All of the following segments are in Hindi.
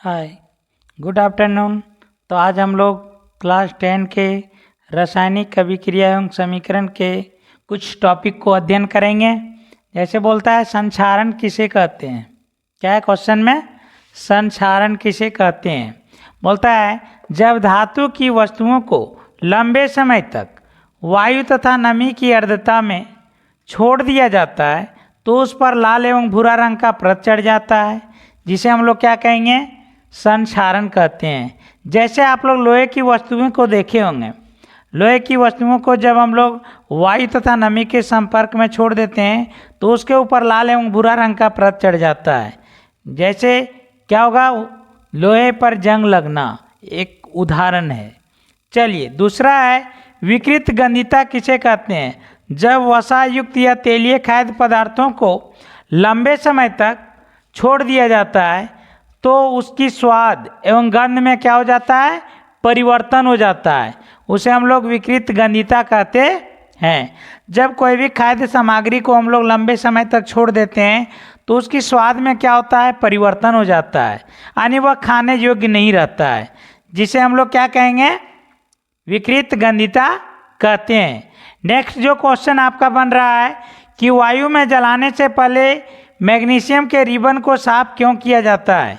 हाय, गुड आफ्टरनून। तो आज हम लोग क्लास 10 के रासायनिक अभिक्रिया एवं समीकरण के कुछ टॉपिक को अध्ययन करेंगे। जैसे बोलता है संक्षारण किसे कहते हैं। क्या है क्वेश्चन में, संक्षारण किसे कहते हैं। बोलता है जब धातु की वस्तुओं को लंबे समय तक वायु तथा नमी की आर्द्रता में छोड़ दिया जाता है तो उस पर लाल एवं भूरा रंग का परत चढ़ जाता है, जिसे हम लोग क्या कहेंगे, संक्षारण कहते हैं। जैसे आप लोग लोहे की वस्तुओं को देखे होंगे, लोहे की वस्तुओं को जब हम लोग वायु तथा नमी के संपर्क में छोड़ देते हैं तो उसके ऊपर लाल एवं भूरा रंग का परत चढ़ जाता है। जैसे क्या होगा, लोहे पर जंग लगना एक उदाहरण है। चलिए दूसरा है विकृत गंधिता किसे कहते हैं। जब वसा युक्त या तेलीय खाद्य पदार्थों को लंबे समय तक छोड़ दिया जाता है तो उसकी स्वाद एवं गंध में क्या हो जाता है, परिवर्तन हो जाता है। उसे हम लोग विकृत गंधिता कहते हैं। जब कोई भी खाद्य सामग्री को हम लोग लंबे समय तक छोड़ देते हैं तो उसकी स्वाद में क्या होता है, परिवर्तन हो जाता है, यानी वह खाने योग्य नहीं रहता है, जिसे हम लोग क्या कहेंगे, विकृत गंधिता कहते हैं। नेक्स्ट जो क्वेश्चन आपका बन रहा है कि वायु में जलाने से पहले मैग्नीशियम के रिबन को साफ क्यों किया जाता है।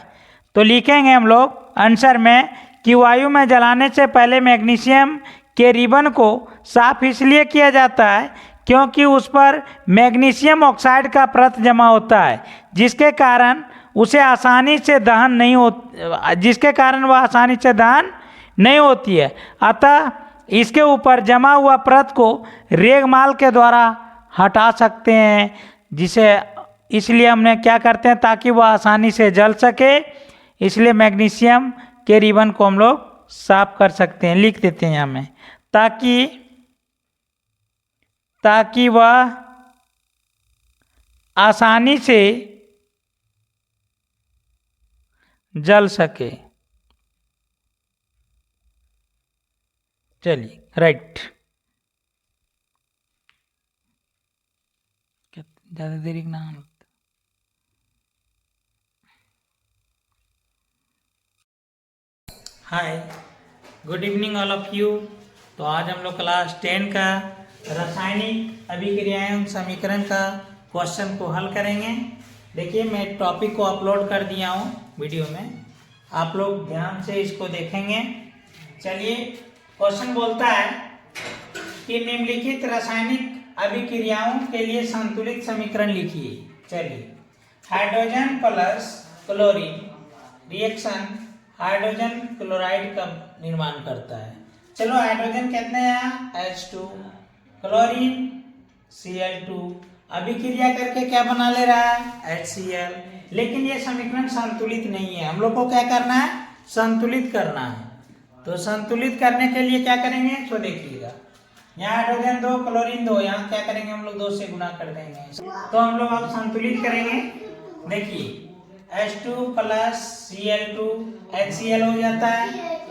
तो लिखेंगे हम लोग आंसर में कि वायु में जलाने से पहले मैग्नीशियम के रिबन को साफ इसलिए किया जाता है क्योंकि उस पर मैग्नीशियम ऑक्साइड का परत जमा होता है, जिसके कारण उसे आसानी से दहन नहीं हो जिसके कारण वह आसानी से दहन नहीं होती है। अतः इसके ऊपर जमा हुआ परत को रेगमाल के द्वारा हटा सकते हैं, जिसे इसलिए हमने क्या करते हैं ताकि वह आसानी से जल सके, इसलिए मैग्नीशियम के रिबन को हम लोग साफ कर सकते हैं। लिख देते हैं यहाँ में ताकि वह आसानी से जल सके। चलिए राइट, ज़्यादा देरी ना। Hi, good evening all of you. तो आज हम लोग क्लास 10 का रासायनिक अभिक्रिया एवं समीकरण का क्वेश्चन को हल करेंगे। देखिए मैं टॉपिक को अपलोड कर दिया हूँ वीडियो में, आप लोग ध्यान से इसको देखेंगे। चलिए क्वेश्चन बोलता है कि निम्नलिखित रासायनिक अभिक्रियाओं के लिए संतुलित समीकरण लिखिए। चलिए, hydrogen plus chlorine reaction hydrogen chloride का निर्माण करता है। चलो हाइड्रोजन कितने हैं, H2, क्लोरीन Cl2, अभिक्रिया करके क्या बना ले रहा है, HCl। लेकिन ये समीकरण संतुलित नहीं है, हम लोग को क्या करना है, संतुलित करना है। तो संतुलित करने के लिए क्या करेंगे, तो देखिएगा यहाँ हाइड्रोजन 2 क्लोरीन 2, यहाँ क्या करेंगे हम लोग 2 से गुना कर देंगे। तो हम लोग अब संतुलित करेंगे। देखिए H2 प्लस Cl2 HCl हो जाता है।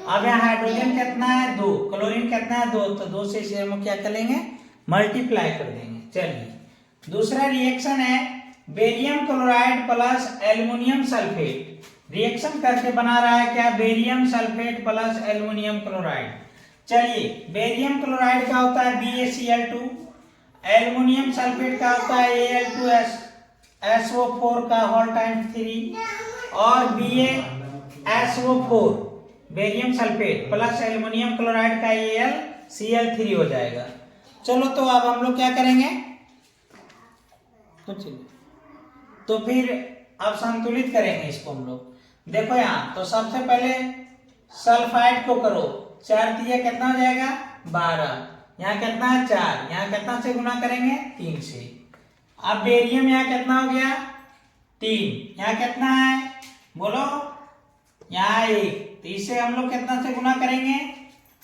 अब यहाँ हाइड्रोजन कितना है, 2, क्लोरीन कितना है, 2, तो 2 से इसे हम क्या करेंगे, मल्टीप्लाई कर देंगे। चलिए दूसरा रिएक्शन है barium chloride plus aluminium sulphate. Reaction करके बना रहा है क्या, barium sulphate plus aluminium chloride. चलिए बेरियम क्लोराइड का होता है BaCl2, एल्युमिनियम सल्फेट का होता है Al2SO4 का होल टाइम 3 और BaSO4 barium sulphate plus aluminium chloride का AlCl3 हो जाएगा। चलो तो अब हम लोग क्या करेंगे, तो फिर अब संतुलित करेंगे इसको हम लोग। देखो यहाँ तो सबसे पहले सल्फाइड को करो, 4 दिया कितना हो जाएगा, 12, यहाँ कितना है 4, यहाँ कितना से गुना करेंगे, 3 से। अब बेरियम यहाँ कितना हो गया, 3, यहाँ कितना है बोलो, यहाँ 1, तो इसे हम लोग कितना से गुना करेंगे,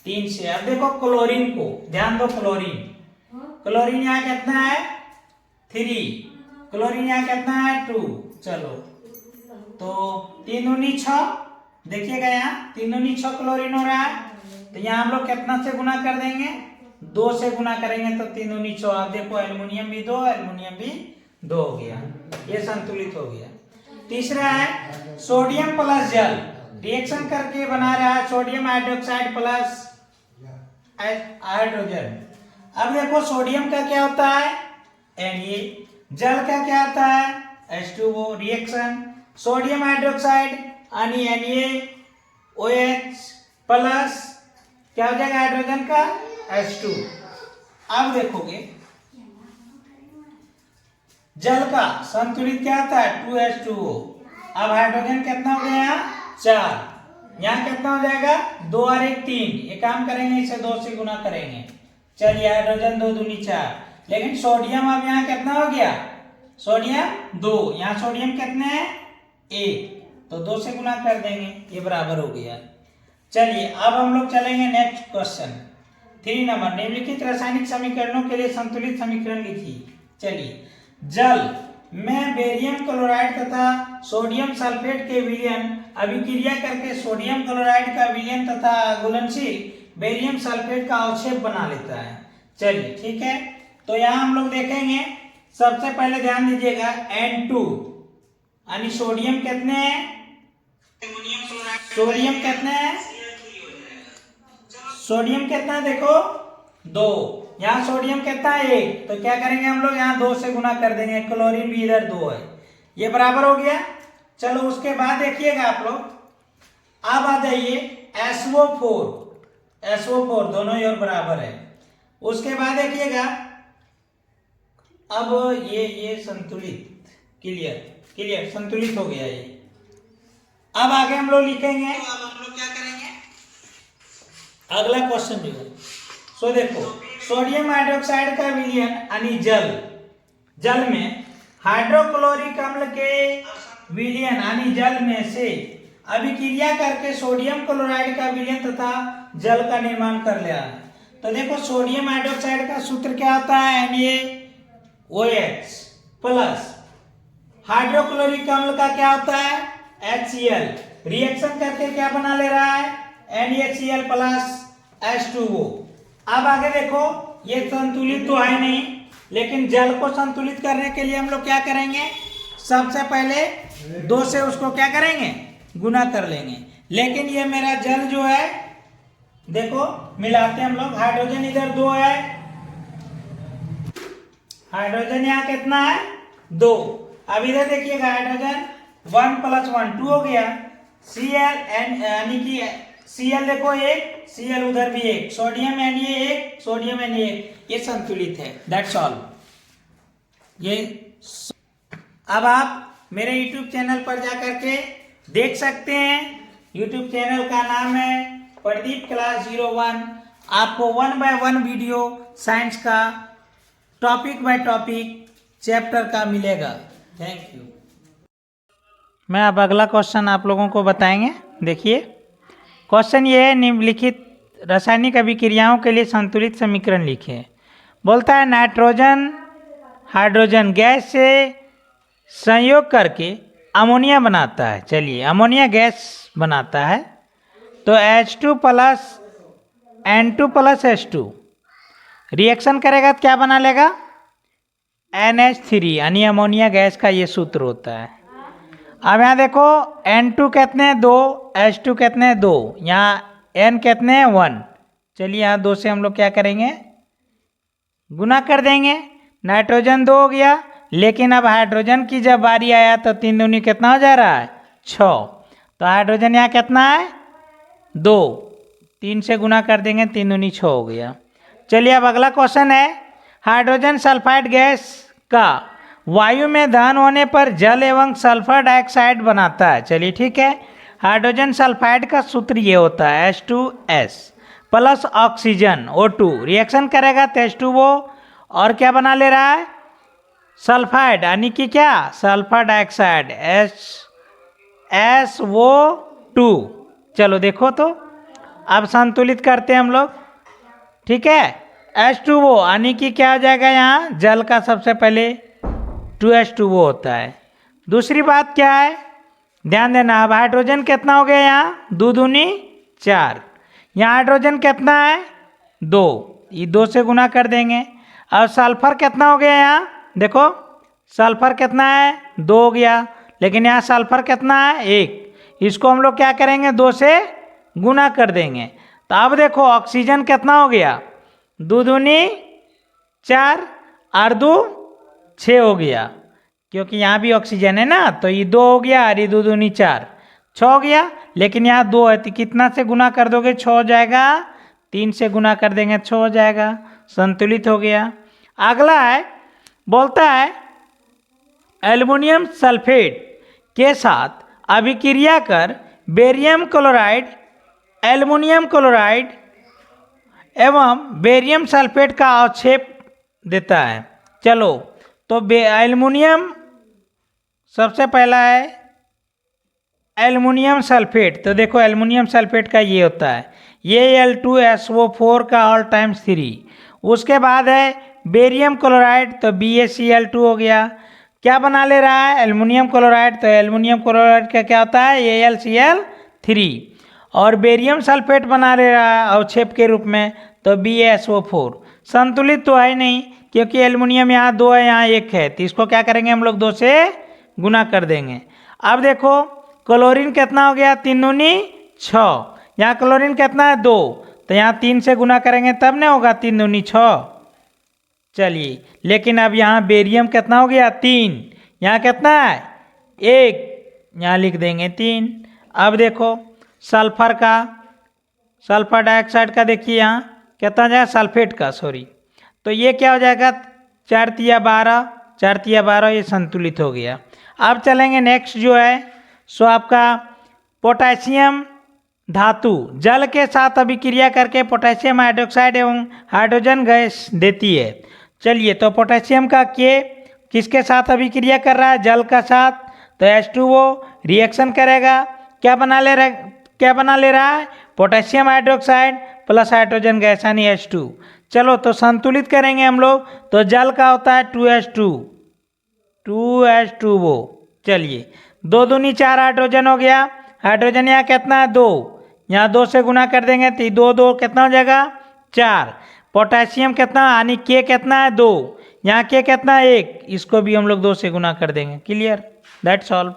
3 से। अब देखो क्लोरीन को ध्यान दो, क्लोरीन यहाँ कितना है 3, क्लोरीन यहाँ कितना है 2। चलो तो 3 दूनी 6, देखिएगा यहाँ 3 दूनी 6 क्लोरीन हो रहा है, तो यहाँ हम लोग कितना से गुना कर देंगे, 2 से गुना करेंगे तो 3 दूनी 6। आप देखो एल्युमिनियम भी 2, एल्युमिनियम भी 2 हो गया, ये संतुलित हो गया। तीसरा है सोडियम प्लस जल। रिएक्शन करके बना रहा है सोडियम हाइड्रोक्साइड प्लस हाइड्रोजन। अब देखो सोडियम का क्या होता है Na, जल का क्या होता है H2O। रिएक्शन सोडियम हाइड्रोक्साइड यानी NaOH प्लस क्या हो जाएगा हाइड्रोजन का H2। अब देखोगे जल का संतुलित क्या होता है 2H2O। अब हाइड्रोजन कितना हो गया यहाँ 4, यहाँ कितना हो जाएगा 2 और 1 3। ये काम करेंगे इसे 2 से गुना करेंगे। चलिए हाइड्रोजन 2 दूनी 4, लेकिन सोडियम अब यहाँ कितना हो गया सोडियम 2, यहाँ सोडियम कितने हैं 1, तो 2 से गुना कर देंगे, ये बराबर हो गया। चलिए अब हम लोग चलेंगे नेक्स्ट क्वेश्चन 3 नंबर। निम्नलिखित रासायनिक समीकरणों के लिए संतुलित समीकरण लिखिए। चलिए जल में बेरियम क्लोराइड तथा सोडियम सल्फेट के विलयन अभिक्रिया करके सोडियम क्लोराइड का विलयन तथा घुलनशील बेरियम सल्फेट का अवक्षेप बना लेता है। चलिए ठीक है, तो यहाँ हम लोग देखेंगे सबसे पहले ध्यान दीजिएगा N2 यानी सोडियम कितने हैं सोडियम कितने हैं सोडियम कितना देखो 2, यहाँ सोडियम कितना है 1, तो क्या करेंगे हम लोग यहाँ 2 से गुना कर देंगे, क्लोरीन भी इधर 2 है, ये बराबर हो गया। चलो उसके बाद देखिएगा आप लोग, अब आ जाइए SO4 दोनों ही और बराबर है। उसके बाद देखिएगा अब ये संतुलित क्लियर संतुलित हो गया ये। अब आगे हम लोग लिखेंगे, अब हम लोग क्या करेंगे अगला क्वेश्चन जो है सो देखो सोडियम हाइड्रोक्साइड का विलयन यानी जल में हाइड्रोक्लोरिक अम्ल के विलयन यानी जल में से अभिक्रिया करके सोडियम क्लोराइड का विलयन तथा जल का निर्माण कर लिया। तो देखो सोडियम हाइड्रोक्साइड का सूत्र क्या होता है NaOH प्लस हाइड्रोक्लोरिक अम्ल का क्या होता है HCl। रिएक्शन करके क्या बना ले रहा है NaHCl प्लस H2O। अब आगे देखो ये संतुलित तो है नहीं, लेकिन जल को संतुलित करने के लिए हम लोग क्या करेंगे सबसे पहले 2 से उसको क्या करेंगे गुना कर लेंगे। लेकिन ये मेरा जल जो है देखो मिलाते हम लोग, हाइड्रोजन इधर 2 है, हाइड्रोजन यहाँ कितना है 2। अब इधर देखिएगा हाइड्रोजन 1 + 1 2 हो गया, Cl यानी कि Cl देखो 1, Cl उधर भी 1, सोडियम Na 1, सोडियम Na 1, ये संतुलित है। That's all. ये अब आप मेरे YouTube चैनल पर जा करके देख सकते हैं। YouTube चैनल का नाम है प्रदीप क्लास 01। आपको 1 बाय 1 वीडियो साइंस का टॉपिक बाय टॉपिक चैप्टर का मिलेगा। Thank you. मैं अब अगला क्वेश्चन आप लोगों को बताएंगे। देखिए क्वेश्चन ये है निम्नलिखित रासायनिक अभिक्रियाओं के लिए संतुलित समीकरण लिखें। बोलता है नाइट्रोजन हाइड्रोजन गैस से संयोग करके अमोनिया बनाता है। चलिए अमोनिया गैस बनाता है तो H2 plus N2 plus H2 reaction करेगा तो क्या बना लेगा NH3 यानी अमोनिया गैस का ये सूत्र होता है। अब यहाँ देखो N2 कितने हैं 2, H2 कितने हैं 2, यहाँ N कितने हैं 1। चलिए यहाँ 2 से हम लोग क्या करेंगे गुना कर देंगे, नाइट्रोजन 2 हो गया। लेकिन अब हाइड्रोजन की जब बारी आया तो 3 दूनी कितना हो जा रहा है 6, तो हाइड्रोजन यहाँ कितना है 2, 3 से गुना कर देंगे 3 दूनी 6 हो गया। चलिए अब अगला क्वेश्चन है हाइड्रोजन सल्फाइड गैस का वायु में दहन होने पर जल एवं सल्फर डाइऑक्साइड बनाता है। चलिए ठीक है, हाइड्रोजन सल्फाइड का सूत्र ये होता है H2S plus oxygen O2 reaction करेगा तो H2O और क्या बना ले रहा है सल्फाइड यानी कि क्या सल्फर डाइऑक्साइड SO2। चलो देखो तो अब संतुलित करते हैं हम लोग। ठीक है H2O यानी कि क्या हो जाएगा यहाँ जल का सबसे पहले 2H2O होता है। दूसरी बात क्या है ध्यान देना, अब हाइड्रोजन कितना हो गया यहाँ 2 दूनी 4, यहाँ हाइड्रोजन कितना है 2, ये 2 से गुना कर देंगे। अब सल्फर कितना हो गया यहाँ देखो सल्फर कितना है 2 हो गया, लेकिन यहाँ सल्फर कितना है 1, इसको हम लोग क्या करेंगे, 2 से गुना कर देंगे। तो अब देखो ऑक्सीजन कितना हो गया, 2 दूनी 4 और 2 6 हो गया, क्योंकि यहाँ भी ऑक्सीजन है ना, तो ये 2 हो गया और ये 2 दूनी 4 6 हो गया। लेकिन यहाँ 2 है तो कितना से गुना कर दोगे, 6 हो जाएगा, 3 से गुना कर देंगे 6 हो जाएगा, संतुलित हो गया। अगला है, बोलता है एल्युमिनियम सल्फेट के साथ अभिक्रिया कर बेरियम क्लोराइड, एल्युमिनियम क्लोराइड एवं बेरियम सल्फेट का अवक्षेप देता है। चलो तो एल्युमिनियम सबसे पहला है एल्युमिनियम सल्फेट। तो देखो एल्युमिनियम सल्फेट का ये होता है, ये Al2SO4 का ऑल टाइम्स 3। उसके बाद है बेरियम क्लोराइड, तो BaCl2 हो गया। क्या बना ले रहा है, एल्युमिनियम क्लोराइड, तो एल्युमिनियम क्लोराइड का क्या होता है, AlCl3। और बेरियम सल्फेट बना ले रहा है अवक्षेप के रूप में, तो BaSO4। संतुलित तो है नहीं, क्योंकि एल्युमिनियम यहाँ 2 है यहाँ 1 है, तो इसको क्या करेंगे हम लोग 2 से गुना कर देंगे। अब देखो क्लोरीन कितना हो गया, 3 दूनी 6, यहाँ क्लोरीन कितना है 2, तो यहाँ 3 से गुना करेंगे तब नहीं होगा, 3 दूनी 6। चलिए, लेकिन अब यहाँ बेरियम कितना हो गया 3, यहाँ कितना है 1, यहाँ लिख देंगे 3। अब देखो सल्फर का, सल्फर डाइऑक्साइड का देखिए यहाँ कितना हो जाएगा, सल्फेट का सॉरी, तो ये क्या हो जाएगा 4 तिया 12, 4 तिया 12, ये संतुलित हो गया। अब चलेंगे नेक्स्ट जो है सो आपका पोटेशियम धातु जल के साथ अभिक्रिया करके पोटेशियम हाइड्रोक्साइड एवं हाइड्रोजन गैस देती है। चलिए, तो पोटेशियम का किसके साथ अभिक्रिया कर रहा है, जल का साथ, तो H2O रिएक्शन करेगा, क्या बना ले रहा है, potassium hydroxide plus hydrogen gas यानी H2। चलो तो संतुलित करेंगे हम लोग, तो जल का होता है 2H2O। चलिए 2 दूनी 4 हाइड्रोजन हो गया, हाइड्रोजन यहाँ कितना है 2, यहाँ 2 से गुना कर देंगे तो 2 2 कितना हो जाएगा 4। पोटेशियम कितना यानी K कितना है 2, यहाँ K कितना है 1, इसको भी हम लोग 2 से गुना कर देंगे। Clear, that's all.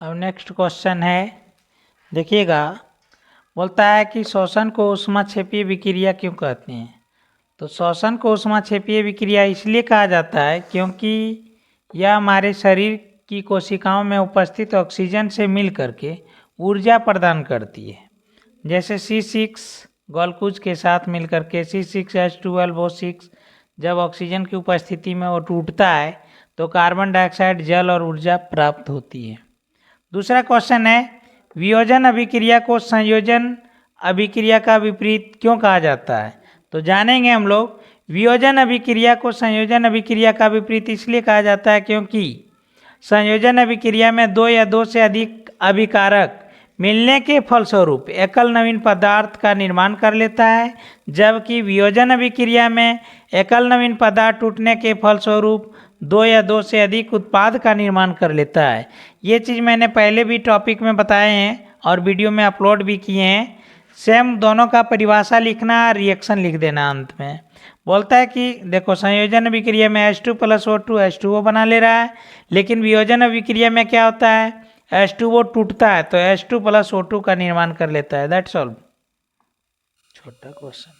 अब नेक्स्ट क्वेश्चन है, देखिएगा, बोलता है कि श्वसन को ऊष्माक्षेपीय विक्रिया क्यों कहते हैं। तो श्वसन को ऊष्माक्षेपीय विक्रिया इसलिए कहा जाता है क्योंकि यह हमारे शरीर की कोशिकाओं में उपस्थित ऑक्सीजन से मिल करके ऊर्जा प्रदान करती है। जैसे C6 ग्लूकोज के साथ मिल करके C6H12O6 जब ऑक्सीजन की उपस्थिति में वो टूटता है तो कार्बन डाइऑक्साइड, जल और ऊर्जा प्राप्त होती है। दूसरा क्वेश्चन है, वियोजन अभिक्रिया को संयोजन अभिक्रिया का विपरीत क्यों कहा जाता है। तो जानेंगे हम लोग, वियोजन अभिक्रिया को संयोजन अभिक्रिया का विपरीत इसलिए कहा जाता है क्योंकि संयोजन अभिक्रिया में 2 या 2 से अधिक अभिकारक मिलने के फलस्वरूप एकल नवीन पदार्थ का निर्माण कर लेता है, जबकि वियोजन अभिक्रिया में एकल नवीन पदार्थ टूटने के फलस्वरूप 2 या 2 से अधिक उत्पाद का निर्माण कर लेता है। ये चीज़ मैंने पहले भी टॉपिक में बताए हैं और वीडियो में अपलोड भी किए हैं। सेम दोनों का परिभाषा लिखना, रिएक्शन लिख देना अंत में। बोलता है कि देखो संयोजन अभिक्रिया में H2+O2 H2O बना ले रहा है, लेकिन वियोजन अभिक्रिया में क्या होता है, H2O टूटता है तो H2+O2 का निर्माण कर लेता है। That's all. छोटा क्वेश्चन।